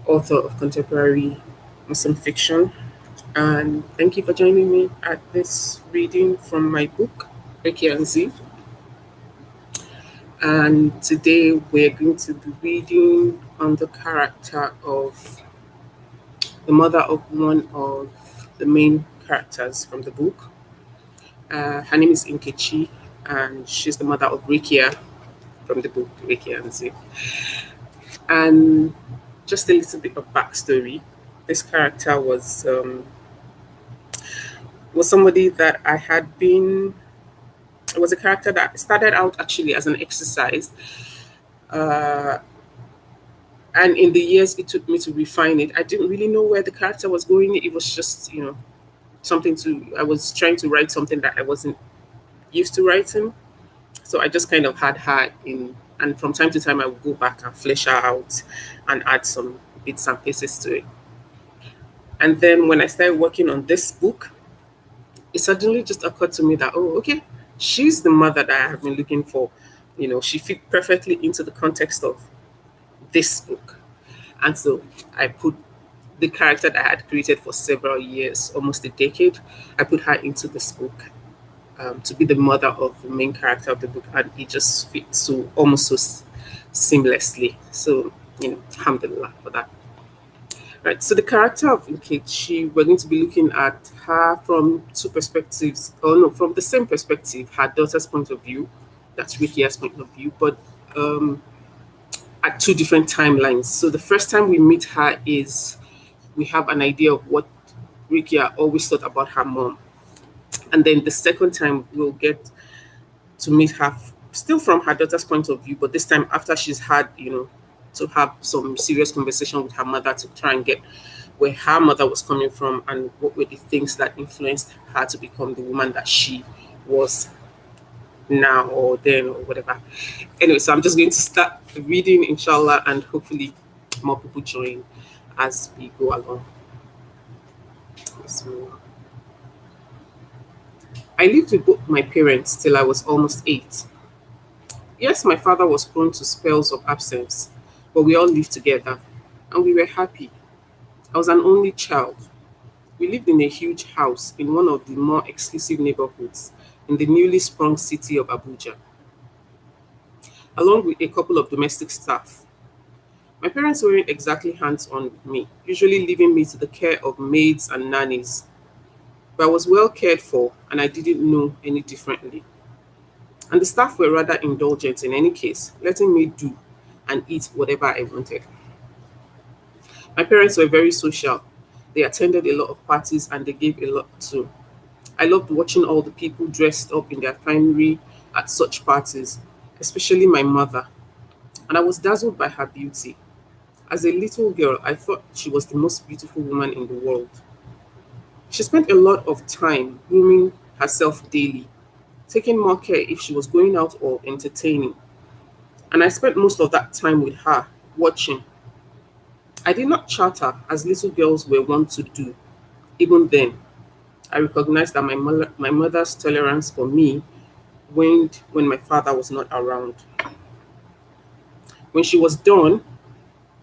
author of contemporary Muslim fiction. And thank you for joining me at this reading from my book, Rekiya&Z. And today we're going to be reading on the character of the mother of one of the main characters from the book. Her name is Nkechi, and she's the mother of Rekiya from the book Rekiya&Z. And just a little bit of backstory. This character was somebody that I had been. It was a character that started out actually as an exercise, uh, and in the years it took me to refine it, I didn't really know where the character was going. It was just something to. I was trying to write something that I wasn't used to writing, so I just kind of had her in. And from time to time, I would go back and flesh her out and add some bits and pieces to it. And then when I started working on this book, it suddenly just occurred to me that, oh, okay, she's the mother that I have been looking for. She fit perfectly into the context of this book. And so I put the character that I had created for several years, almost a decade, I put her into this book to be the mother of the main character of the book. And it just fits so almost so seamlessly. So, alhamdulillah for that. Right. So the character of Nkechi, we're going to be looking at her from two perspectives, or no, from the same perspective, her daughter's point of view, that's Rikia's point of view, but at two different timelines. So the first time we meet her is we have an idea of what Rikia always thought about her mom. And then the second time we'll get to meet her still from her daughter's point of view, but this time after she's had, to have some serious conversation with her mother to try and get where her mother was coming from and what were the things that influenced her to become the woman that she was now or then or whatever. Anyway, so I'm just going to start reading, inshallah, and hopefully more people join as we go along. So, I lived with both my parents till I was almost 8. Yes, my father was prone to spells of absence, but we all lived together and we were happy. I was an only child. We lived in a huge house in one of the more exclusive neighborhoods in the newly sprung city of Abuja, along with a couple of domestic staff. My parents weren't exactly hands on with me, usually leaving me to the care of maids and nannies, but I was well cared for and I didn't know any differently. And the staff were rather indulgent in any case, letting me do and eat whatever I wanted. My parents were very social. They attended a lot of parties and they gave a lot too. I loved watching all the people dressed up in their finery at such parties, especially my mother, and I was dazzled by her beauty. As a little girl, I thought she was the most beautiful woman in the world. She spent a lot of time grooming herself daily, taking more care if she was going out or entertaining, and I spent most of that time with her, watching. I did not chatter as little girls were wont to do. Even then, I recognized that my mother's tolerance for me waned when my father was not around. When she was done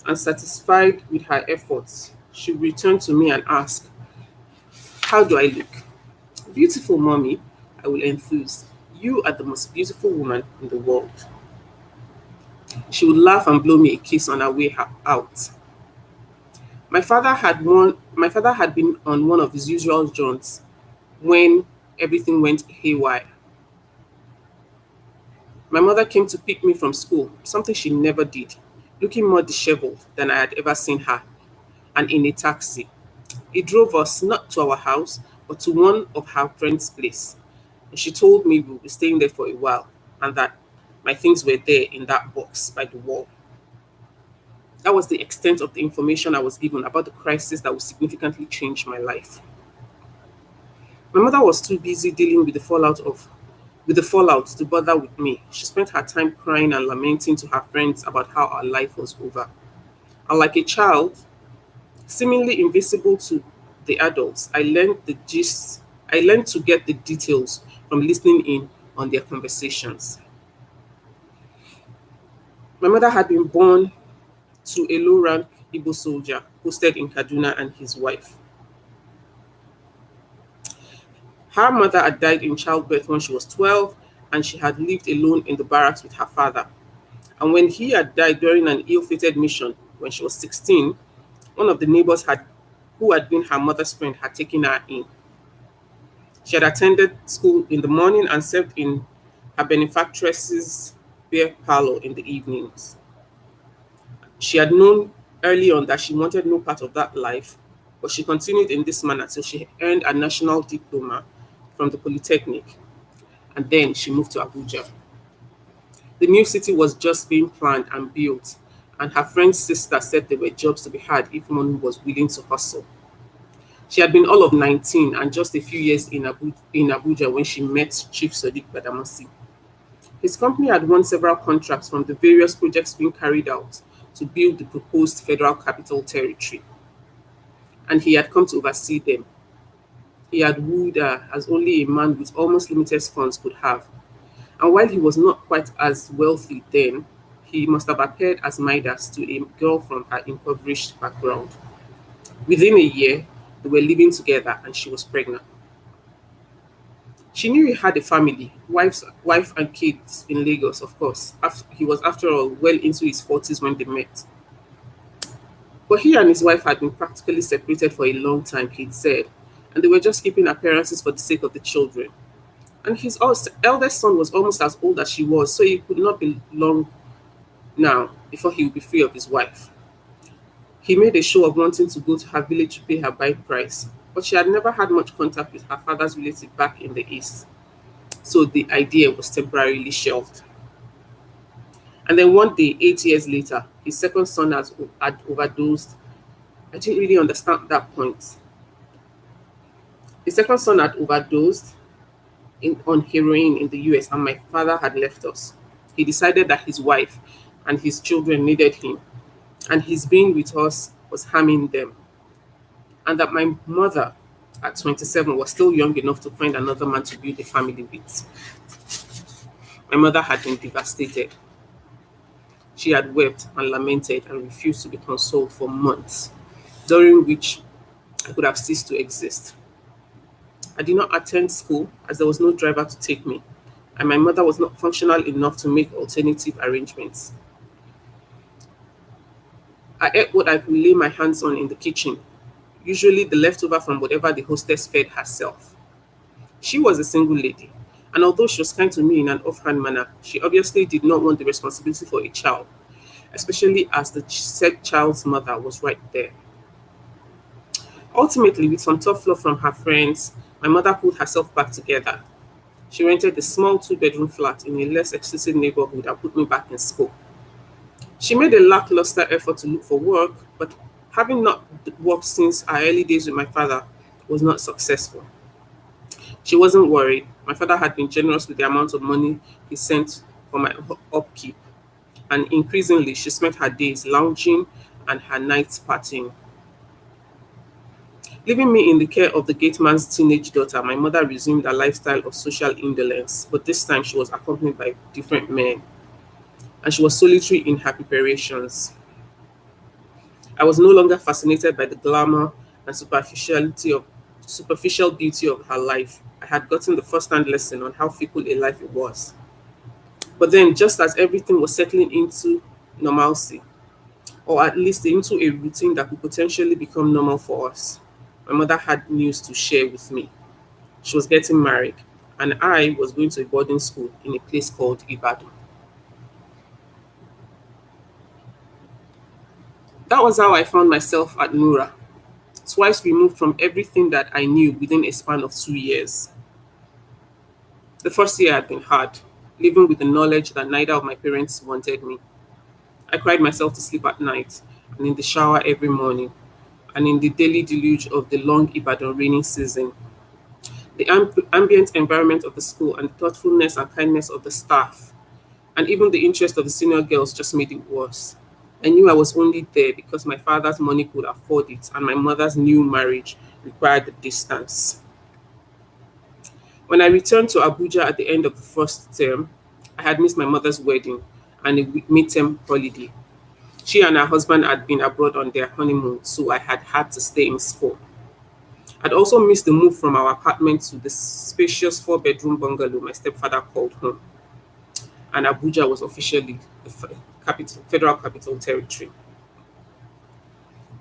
and satisfied with her efforts, she would return to me and ask, how do I look? Beautiful, mommy, I will enthuse. You are the most beautiful woman in the world. She would laugh and blow me a kiss on our way out. My father had been on one of his usual jaunts when everything went haywire. My mother came to pick me from school, something she never did, looking more disheveled than I had ever seen her, and in a taxi. He drove us not to our house, but to one of her friend's place. And she told me we would be staying there for a while and that my things were there in that box by the wall. That was the extent of the information I was given about the crisis that would significantly change my life. My mother was too busy dealing with the fallout to bother with me. She spent her time crying and lamenting to her friends about how our life was over. And like a child, seemingly invisible to the adults, I learned to get the details from listening in on their conversations. My mother had been born to a low rank Igbo soldier posted in Kaduna and his wife. Her mother had died in childbirth when she was 12, and she had lived alone in the barracks with her father. And when he had died during an ill fated mission when she was 16, one of the neighbors who had been her mother's friend had taken her in. She had attended school in the morning and served in her benefactress's beer parlor in the evenings. She had known early on that she wanted no part of that life, but she continued in this manner till she earned a national diploma from the Polytechnic, and then she moved to Abuja. The new city was just being planned and built, and her friend's sister said there were jobs to be had if one was willing to hustle. She had been all of 19 and just a few years in Abuja when she met Chief Sadiq Badamasi. His company had won several contracts from the various projects being carried out to build the proposed Federal Capital Territory, and he had come to oversee them. He had wooed her as only a man with almost limitless funds could have, and while he was not quite as wealthy then, he must have appeared as Midas to a girl from her impoverished background. Within a year, they were living together and she was pregnant. She knew he had a family, wife and kids in Lagos, of course. He was, after all, well into his 40s when they met. But he and his wife had been practically separated for a long time, he'd said, and they were just keeping appearances for the sake of the children. And his eldest son was almost as old as she was, so it could not be long now before he would be free of his wife. He made a show of wanting to go to her village to pay her bride price, but she had never had much contact with her father's relative back in the East, so the idea was temporarily shelved. And then one day, 8 years later, his second son had overdosed. I didn't really understand that point. His second son had overdosed on heroin in the US, and my father had left us. He decided that his wife and his children needed him, and his being with us was harming them, and that my mother at 27 was still young enough to find another man to build a family with. My mother had been devastated. She had wept and lamented and refused to be consoled for months, during which I could have ceased to exist. I did not attend school as there was no driver to take me, and my mother was not functional enough to make alternative arrangements. I ate what I could lay my hands on in the kitchen, usually the leftover from whatever the hostess fed herself. She was a single lady, and although she was kind to me in an offhand manner, she obviously did not want the responsibility for a child, especially as the said child's mother was right there. Ultimately, with some tough love from her friends, my mother pulled herself back together. She rented a small two-bedroom flat in a less exclusive neighborhood and put me back in school. She made a lackluster effort to look for work, but having not worked since our early days with my father was not successful. She wasn't worried. My father had been generous with the amount of money he sent for my upkeep, and increasingly she spent her days lounging and her nights partying. Leaving me in the care of the gateman's teenage daughter, my mother resumed a lifestyle of social indolence, but this time she was accompanied by different men, and she was solitary in her preparations. I was no longer fascinated by the glamour and superficial beauty of her life. I had gotten the first-hand lesson on how fickle a life it was. But then, just as everything was settling into normalcy, or at least into a routine that could potentially become normal for us, my mother had news to share with me. She was getting married, and I was going to a boarding school in a place called Ibadan. That was how I found myself at Nura, twice removed from everything that I knew within a span of 2 years. The first year had been hard, living with the knowledge that neither of my parents wanted me. I cried myself to sleep at night, and in the shower every morning, and in the daily deluge of the long Ibadan rainy season. The ambient environment of the school and the thoughtfulness and kindness of the staff, and even the interest of the senior girls just made it worse. I knew I was only there because my father's money could afford it, and my mother's new marriage required the distance. When I returned to Abuja at the end of the first term, I had missed my mother's wedding and a midterm holiday. She and her husband had been abroad on their honeymoon, so I had to stay in school. I'd also missed the move from our apartment to the spacious four-bedroom bungalow my stepfather called home, and Abuja was officially the federal capital territory.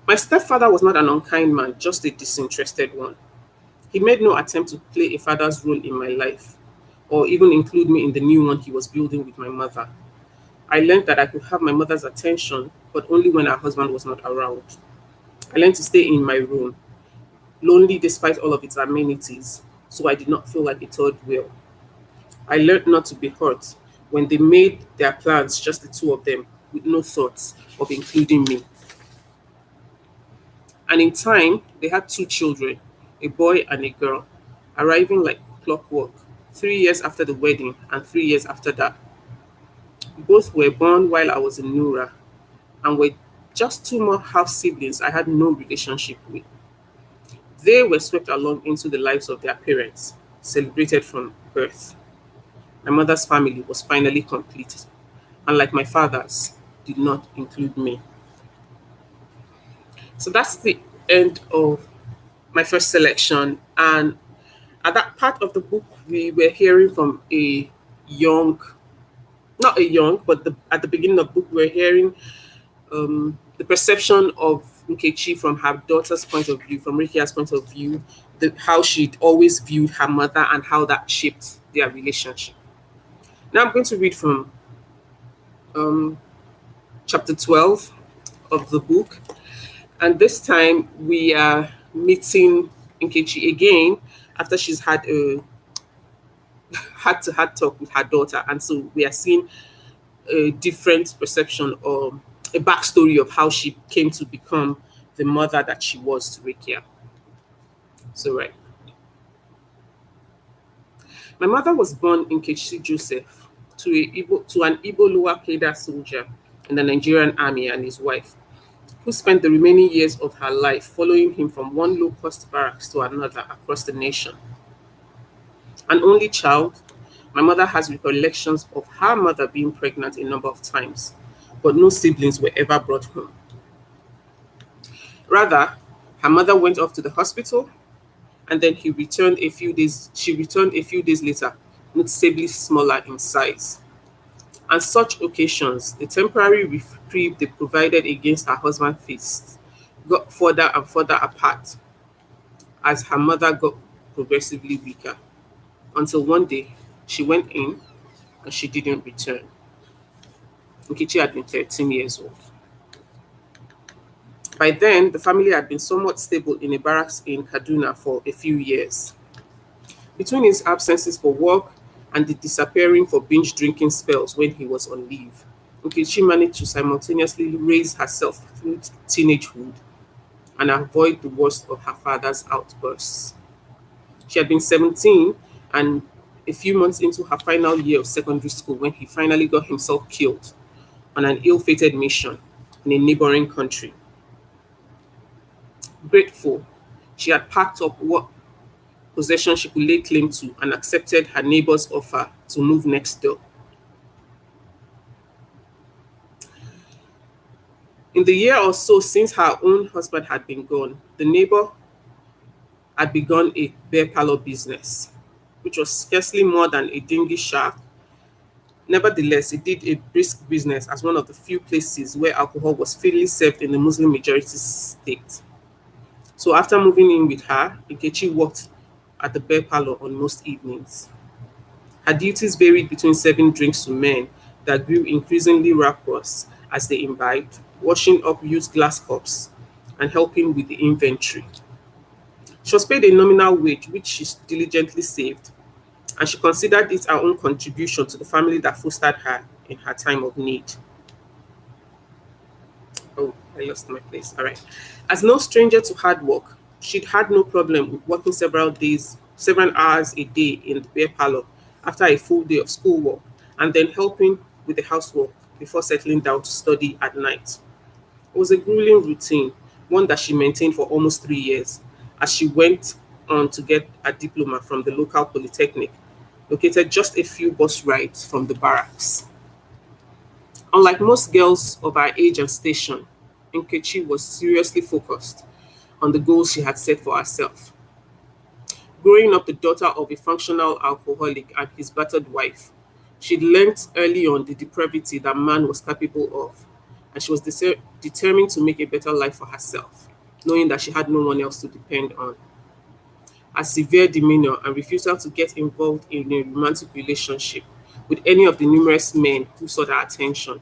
My stepfather was not an unkind man, just a disinterested one. He made no attempt to play a father's role in my life, or even include me in the new one he was building with my mother. I learned that I could have my mother's attention, but only when her husband was not around. I learned to stay in my room, lonely despite all of its amenities, so I did not feel like a third wheel. I learned not to be hurt when they made their plans, just the two of them, with no thoughts of including me. And in time, they had two children, a boy and a girl, arriving like clockwork, 3 years after the wedding and 3 years after that. Both were born while I was in Nura and were just two more half siblings I had no relationship with. They were swept along into the lives of their parents, celebrated from birth. My mother's family was finally complete, and like my father's, did not include me. So that's the end of my first selection. And at that part of the book, we were hearing from a young, not a young, but at the beginning of the book, we were hearing the perception of Nkechi from her daughter's point of view, from Rekia's point of view, how she'd always viewed her mother and how that shaped their relationship. Now I'm going to read from um, chapter 12 of the book. And this time we are meeting Nkechi again after she's had a had talk with her daughter. And so we are seeing a different perception or a backstory of how she came to become the mother that she was to Rekia. So, right. My mother was born in Nkechi Joseph to an Igbo lower cadre soldier in the Nigerian army and his wife, who spent the remaining years of her life following him from one low-cost barracks to another across the nation. An only child, my mother has recollections of her mother being pregnant a number of times, but no siblings were ever brought home. Rather, her mother went off to the hospital and then she returned a few days later, noticeably smaller in size. On such occasions, the temporary reprieve they provided against her husband's fists got further and further apart as her mother got progressively weaker, until one day she went in and she didn't return. Nkechi had been 13 years old. By then, the family had been somewhat stable in a barracks in Kaduna for a few years. Between his absences for work and the disappearing for binge drinking spells when he was on leave, Nkechi managed to simultaneously raise herself through teenagehood and avoid the worst of her father's outbursts. She had been 17 and a few months into her final year of secondary school when he finally got himself killed on an ill fated mission in a neighboring country. Grateful, she had packed up what possession she could lay claim to and accepted her neighbor's offer to move next door. In the year or so since her own husband had been gone, the neighbor had begun a beer parlor business, which was scarcely more than a dingy shack. Nevertheless, it did a brisk business as one of the few places where alcohol was freely served in the Muslim majority state. So after moving in with her, Nkechi worked at the beer parlor on most evenings. Her duties varied between serving drinks to men that grew increasingly raucous as they imbibed, washing up used glass cups, and helping with the inventory. She was paid a nominal wage, which she diligently saved, and she considered it her own contribution to the family that fostered her in her time of need. Oh, I lost my place. All right. As no stranger to hard work, she'd had no problem with working several hours a day in the beer parlor after a full day of schoolwork, and then helping with the housework before settling down to study at night. It was a grueling routine, one that she maintained for almost 3 years, as she went on to get a diploma from the local polytechnic, located just a few bus rides from the barracks. Unlike most girls of her age and station, Nkechi was seriously focused on the goals she had set for herself. Growing up the daughter of a functional alcoholic and his battered wife, she'd learnt early on the depravity that man was capable of, and she was determined to make a better life for herself, knowing that she had no one else to depend on. Her severe demeanor and refusal to get involved in a romantic relationship with any of the numerous men who sought her attention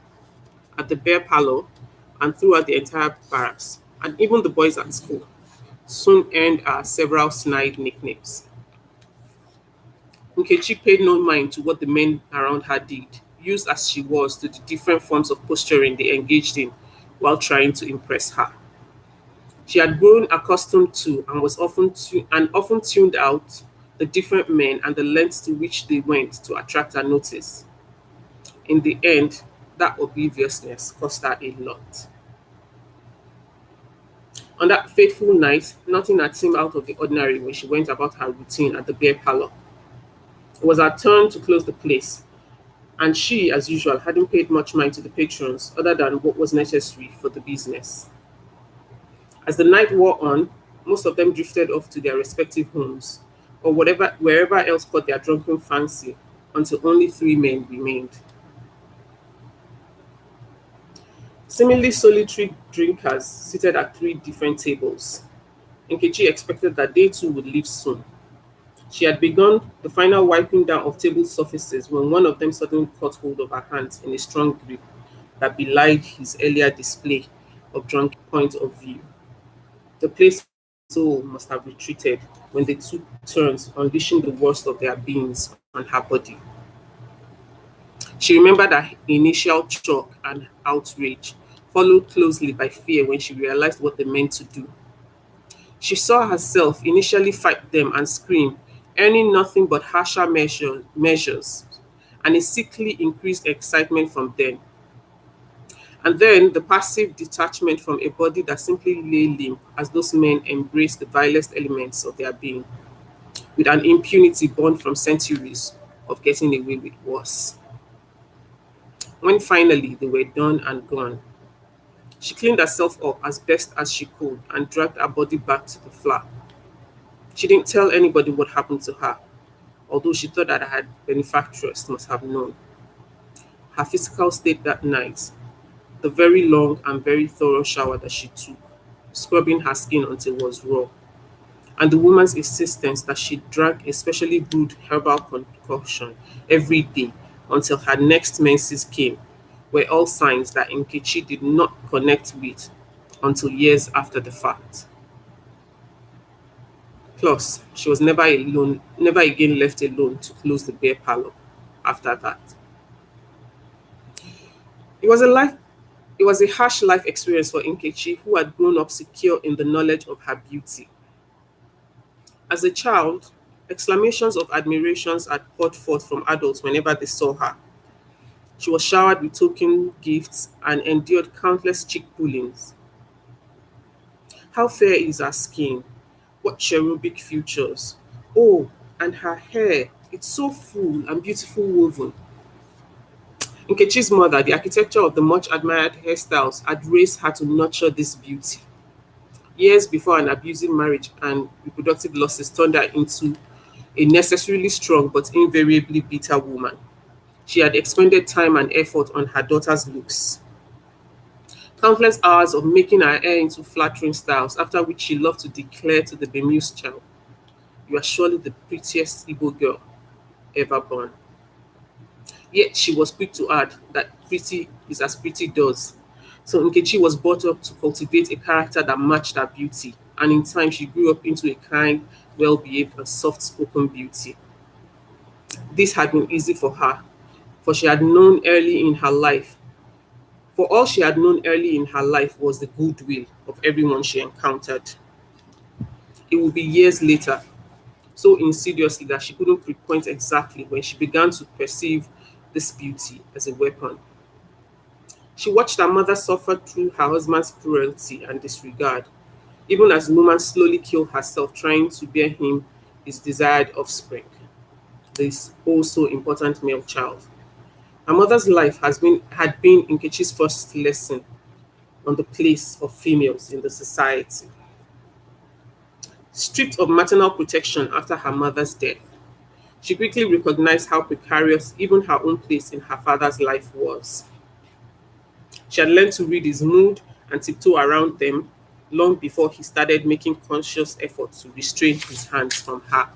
at the bear parlor and throughout the entire barracks, and even the boys at school, soon earned her several snide nicknames. Nkechi paid no mind to what the men around her did, used as she was to the different forms of posturing they engaged in while trying to impress her. She had grown accustomed to and often tuned out the different men and the lengths to which they went to attract her notice. In the end, that obliviousness cost her a lot. On that fateful night, nothing had seemed out of the ordinary when she went about her routine at the beer parlor. It was her turn to close the place, and she, as usual, hadn't paid much mind to the patrons other than what was necessary for the business. As the night wore on, most of them drifted off to their respective homes, or wherever else caught their drunken fancy, until only three men remained. Seemingly solitary drinkers seated at three different tables. Nkechi expected that they too would leave soon. She had begun the final wiping down of table surfaces when one of them suddenly caught hold of her hands in a strong grip that belied his earlier display of drunken point of view. The place soul must have retreated when they took turns unleashing the worst of their beings on her body. She remembered her initial shock and outrage, followed closely by fear when she realized what they meant to do. She saw herself initially fight them and scream, earning nothing but harsher measures and a sickly increased excitement from them. And then the passive detachment from a body that simply lay limp as those men embraced the vilest elements of their being, with an impunity born from centuries of getting away with worse. When finally they were done and gone, she cleaned herself up as best as she could and dragged her body back to the flat. She didn't tell anybody what happened to her, although she thought that her benefactress must have known. Her physical state that night, the very long and very thorough shower that she took, scrubbing her skin until it was raw, and the woman's insistence that she drank a specially brewed herbal concoction every day until her next menses came, were all signs that Nkechi did not connect with until years after the fact. Plus, she was never again left alone to close the beer parlor after that. It was a life it was a harsh life experience for Nkechi, who had grown up secure in the knowledge of her beauty. As a child, exclamations of admirations had poured forth from adults whenever they saw her. She was showered with token gifts and endured countless cheek pullings. How fair is her skin? What cherubic features? Oh, and her hair. It's so full and beautiful woven. Nkechi's mother, the architecture of the much admired hairstyles, had raised her to nurture this beauty. Years before an abusive marriage and reproductive losses turned her into a necessarily strong but invariably bitter woman. She had expended time and effort on her daughter's looks. Countless hours of making her hair into flattering styles, after which she loved to declare to the bemused child, "You are surely the prettiest Igbo girl ever born." Yet she was quick to add that pretty is as pretty does. So Nkechi was brought up to cultivate a character that matched her beauty, and in time she grew up into a kind, well behaved, and soft spoken beauty. This had been easy for her, for she had known early in her life. For all she had known early in her life was the goodwill of everyone she encountered. It would be years later, so insidiously that she couldn't pinpoint exactly, when she began to perceive this beauty as a weapon. She watched her mother suffer through her husband's cruelty and disregard, even as the woman slowly killed herself trying to bear him his desired offspring, this also important male child. Her mother's life had been Nkechi's first lesson on the place of females in the society. Stripped of maternal protection after her mother's death, she quickly recognized how precarious even her own place in her father's life was. She had learned to read his mood and tiptoe around them long before he started making conscious efforts to restrain his hands from her.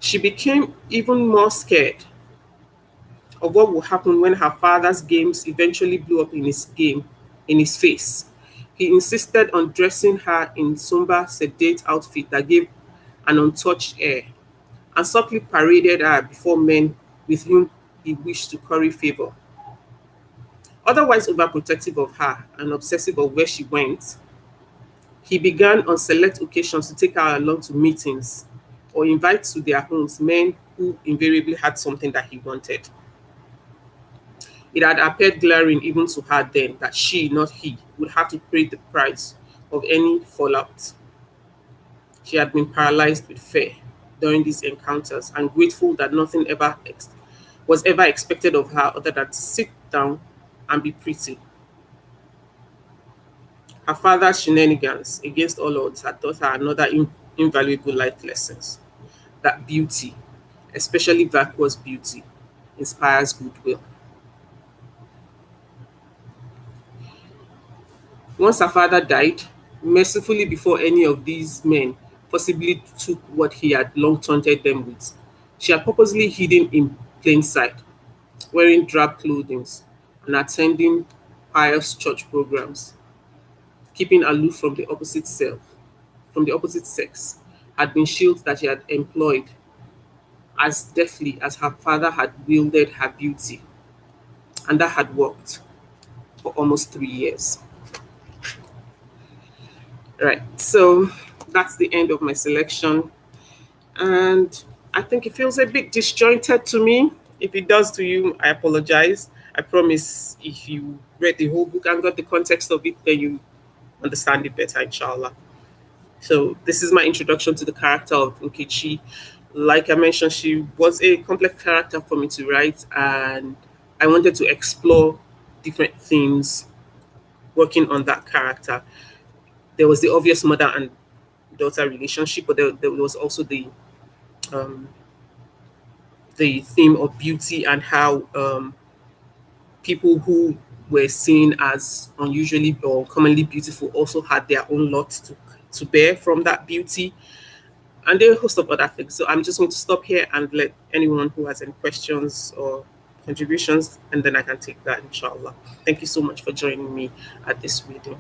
She became even more scared of what would happen when her father's games eventually blew up in his face. He insisted on dressing her in somber, sedate outfit that gave an untouched air, and subtly paraded her before men with whom he wished to curry favor. Otherwise overprotective of her and obsessive of where she went, he began on select occasions to take her along to meetings or invite to their homes men who invariably had something that he wanted. It had appeared glaring even to her then that she, not he, would have to pay the price of any fallout. She had been paralyzed with fear during these encounters and grateful that nothing was ever expected of her other than to sit down and be pretty. Her father's shenanigans, against all odds, had taught her another invaluable life lessons, that beauty, especially vacuous beauty, inspires goodwill. Once her father died, mercifully before any of these men possibly took what he had long taunted them with, she had purposely hidden in plain sight, wearing drab clothing and attending pious church programs, keeping aloof from the opposite sex, had been shields that she had employed as deftly as her father had wielded her beauty, and that had worked for almost 3 years. Right, so that's the end of my selection, and I think it feels a bit disjointed to me. If it does to you, I apologize. I promise if you read the whole book and got the context of it, then you understand it better, inshallah. So this is my introduction to the character of Nkechi. Like I mentioned, she was a complex character for me to write, and I wanted to explore different themes working on that character. There was the obvious mother and daughter relationship, but there was also um, the theme of beauty and how people who were seen as unusually or commonly beautiful also had their own lot to bear from that beauty, and there are a host of other things. So I'm just going to stop here and let anyone who has any questions or contributions, and then I can take that, inshallah. Thank you so much for joining me at this reading.